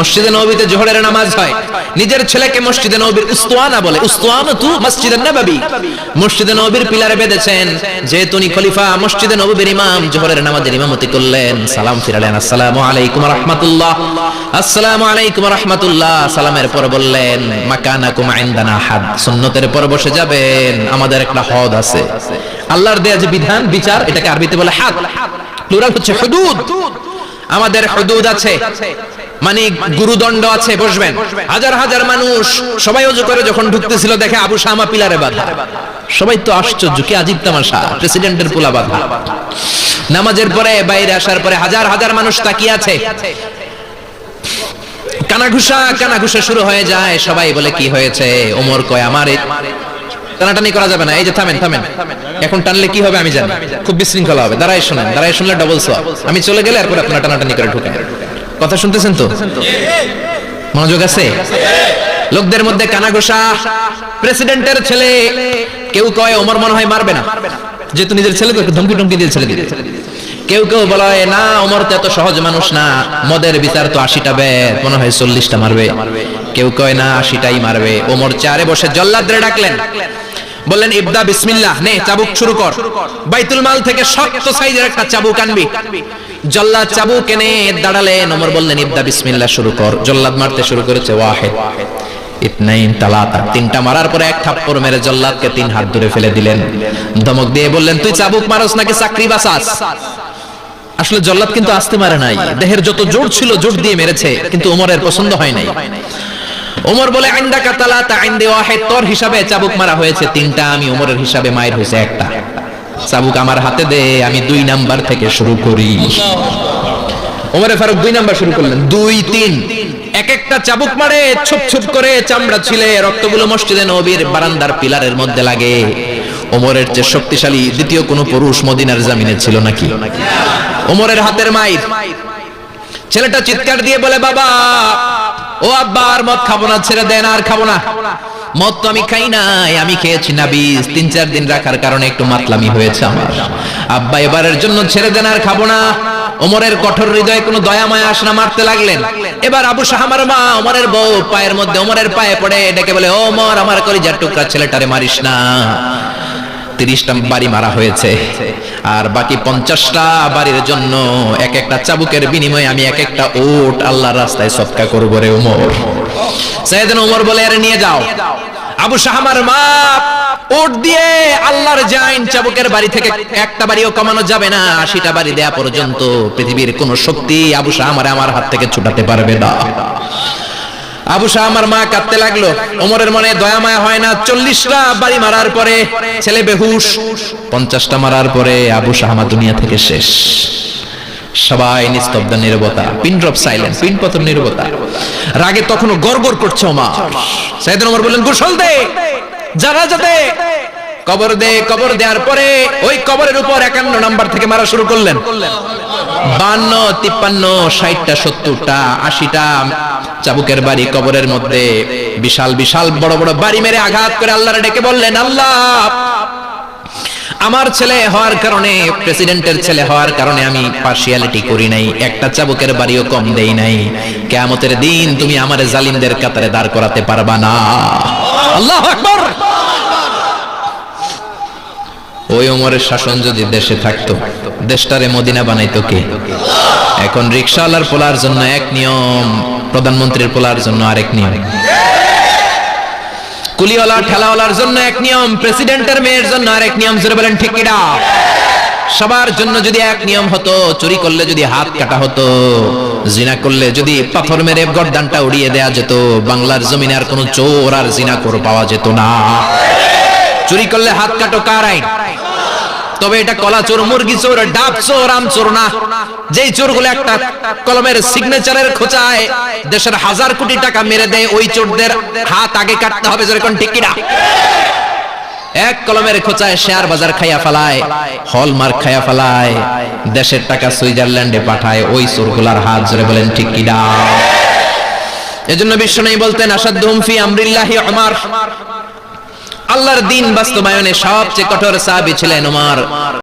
মসজিদে নববীতে জোহরের নামাজ হয়, নিজের ছেলেকে মসজিদে নববীর উস্তানা বলে, উস্তানাতু মসজিদুন নববী, মসজিদে নববীর পিলারে বেঁধেছেন। যেহেতু উনি খলিফা, মসজিদে নববীর ইমাম, জোহরের নামাজের ইমামতি করলেন, সালাম ফিরালেন, আসসালামু আলাইকুম ওয়া রাহমাতুল্লাহ, আসসালামু আলাইকুম ওয়া রাহমাতুল্লাহ। সালামের পর বললেন মাকানাকুম ইনদানা হাদ, সুন্নতের পর বসে যাবেন, আমাদের একটা হদ আছে। আল্লাহর দেয়া যে বিধান, বিচার, এটাকে আরবিতে বলে হাদ, প্লুরাল হচ্ছে হুদুদ। আমাদের হুদুদ আছে, মানে গুরুদণ্ড আছে, বসবেন। হাজার হাজার মানুষ সবাই ওযু করে যখন ঢুকতেছিল, দেখে আবু শামা পিলারে বাঁধা। সবাই তো আশ্চর্য, কি আজীব তামাশা, প্রেসিডেন্টের পোলা বাঁধা। নামাজের পরে বাইরে আসার পরে হাজার হাজার মানুষ তাকিয়ে আছে, কানাঘুষা শুরু হয়ে যায়। সবাই বলে কি হয়েছে? ওমর কয় আমার টানাটানি করা যাবে না, এই যে থামেন, এখন টানলে কি হবে আমি জানি, খুব বিশৃঙ্খলা হবে, দাঁড়ায় শোনেন, দাঁড়ায় শুনলে ডবল সোয়াব, আমি চলে গেলে এরপর আপনারা টানাটানি করে ঢুকেন। কথা শুনতেছেন তো? মনোযোগ আছে? লোকদের মধ্যে কানাঘুষা, প্রেসিডেন্টের ছেলে। কেউ কয় ওমর মনে হয় মারবে না, যেহেতু নিজের ছেলে তো ধমকি দিয়ে ছেলে দিবে। কেউ বলে না, ওমর তো এত সহজ মানুষ না, মদের বিচার তো 80টা বেদ, মনে হয় 40টা মারবে। কেউ কয় না, 80টাই মারবে। ওমর চেয়ারে বসে জল্লাদরে ডাকলেন, বললেন ইবদা বিসমিল্লাহ, নে চাবুক শুরু কর। বাইতুল মাল থেকে শক্ত সাইজের একটা চাবুক আনবি। জল্লাদ চাবুক এনে দাঁড়ালেন। ওমর বললেন ইবদা বিসমিল্লাহ, শুরু কর। জল্লাদ মারতে শুরু করেছে, ওয়াহিদ ইতনাইন তালাতা, 3টা মারার পরে এক থাপ্পড় মেরে জল্লাদকে 3 হাত দূরে ফেলে দিলেন। ধমক দিয়ে বললেন তুই চাবুক মারস নাকি চাকরি বাসাস? আসলে জল্লাদ কিন্তু আস্তে মারে নাই, দেহের যত জোর ছিল জোর দিয়ে মেরেছে, কিন্তু ওমরের পছন্দ হয় নাই। ওমর বলে ইনদাকা তালাতা ইনদি ওয়াহিদ, তোর হিসাবে চাবুক মারা হয়েছে 3টা, আমি ওমরের হিসাবে মায়ের হয়েছে 1টা। চাবুক আমার হাতে দে, আমি 2 নাম্বার থেকে শুরু করি। ওমরে ফারুক 2 নাম্বার শুরু করলেন, 2, 3, এক একটা চাবুক মারে, ছুপ করে চামড়া ছিলে, রক্তগুলো মসজিদে নববীর বারান্দার পিলারের মধ্যে লাগে। ওমরের যে শক্তিশালী দ্বিতীয় কোন পুরুষ মদিনার জমিনে ছিল নাকি? ওমরের হাতের মাইর। ছেলেটা চিৎকার দিয়ে বলে বাবা, ও আব্বা, আর মদ খাবো না, ছেড়ে দেন, আর খাবো না। মদ তো আমি খাই নাই, আমি খেয়েছি নাবিজ, 3-4 দিন রাখার কারণে একটু মাতলামি হয়েছে আমার। আব্বা এবারের জন্য ছেড়ে দেন, আর খাবো না। ওমরের কঠোর হৃদয়ে কোনো দয়া মায়া আসে না, মারতে লাগলেন। এবার আবু শাহামার মা, ওমরের বউ, পায়ের মধ্যে ওমরের পায়ে পড়ে ডেকে বলে, ও ওমর, আমার কলিজার টুকরা ছেলেটারে মারিস না। 30টা বাড়ি মারা হয়েছে, আর বাকি 50টা বাড়ির জন্য এক একটা চাবুকের বিনিময়ে আমি এক একটা ওট আল্লাহর রাস্তায় সদকা করব রে ওমর। সাইয়েদনা ওমর বলে আরে নিয়ে যাও। আবু শাহামার মা ওট দিয়ে আল্লাহর জাইন চাবুকের বাড়ি থেকে একটা বাড়িও কমানো যাবে না, 80টা বাড়ি দেয়া পর্যন্ত পৃথিবীর কোন শক্তি আবু শাহামারে আমার হাত থেকে ছুটাতে পারবে না। আবু শাহামার মা কাঁদতে লাগলো। ওমরের মনে দয়া মায়া হয় না। 40টা বাড়ি মারার পরে ছেলে বেহুশ, 50টা মারার পরে আবু শাহামা দুনিয়া থেকে শেষ। সবাই নিস্তব্ধ, নীরবতা, পিন ড্রপ সাইলেন্স, পিন পতন নীরবতা। রাগে তখনও গড়গড় করছে ওমর। সাইয়েদনা ওমর বললেন গোসল দে, জানাজা দে, কবর দে। কবর দেওয়ার পরে ওই কবরের উপর 51 নাম্বার থেকে মারা শুরু করলেন। 52, 53, 60টা, 70টা, 80টা চাবুকের বাড়ি কবরের মধ্যে বিশাল বিশাল বড় বড় বাড়ি মেরে আঘাত করে আল্লাহরে ডেকে বললেন, আল্লাহ, আমার ছেলে হওয়ার কারণে, প্রেসিডেন্টের ছেলে হওয়ার কারণে আমি পার্সিয়ালিটি করি নাই, একটা চাবুকের বাড়িও কম দেই নাই। কিয়ামতের দিন তুমি আমার জালিমদের কাতারে দাঁড় করাতে পারবা না। আল্লাহু আকবার। ওই ওমরের শাসন যদি দেশে থাকতো, দেশটারে মদিনা বানাইতো কে? এখন রিকশাওয়ালার পোলার জন্য এক নিয়ম, প্রধানমন্ত্রীর পোলার জন্য আরেক নিয়ম, কুলিওয়ালা ঠেলাওয়ালার জন্য এক নিয়ম, প্রেসিডেন্টের মেয়ের জন্য আরেক নিয়ম। জোরে বলেন ঠিক কিনা? সবার জন্য যদি এক নিয়ম হতো, চুরি করলে যদি হাত কাটা হতো, জিনা করলে যদি পাথর মেরে গর্দানটা উড়িয়ে দেয়া যেত, বাংলার জমিনে আর কোনো চোর আর জিনাখোর পাওয়া যেত না। চুরি করলে হাত কাটো কার আইন? তবে এটা কলা চোর, মুরগি চোর, ডাব চোর, আম চোর না। যেই চোরগুলো একটা কলমের সিগনেচারের খোঁচায় দেশের 1000 কোটি টাকা মেরে দেয়, ওই চোরদের হাত আগে কাটতে হবে। যেরকম ঠিক কিনা? এক কলমের খোঁচায় শেয়ার বাজার খাইয়া ফেলায়, হলমার্ক খাইয়া ফেলায়, দেশের টাকা সুইজারল্যান্ডে পাঠায়, ওই চোরগুলার হাত। জোরে বলেন ঠিক কিনা? এজন্য বিশ্বনবী বলতেন আসাদুহুম ফি আমরিল্লাহি উমর, আল্লাহর দ্বীন বাস্তবায়নে সবচেয়ে কঠোর সাহাবী ছিলেন ওমর।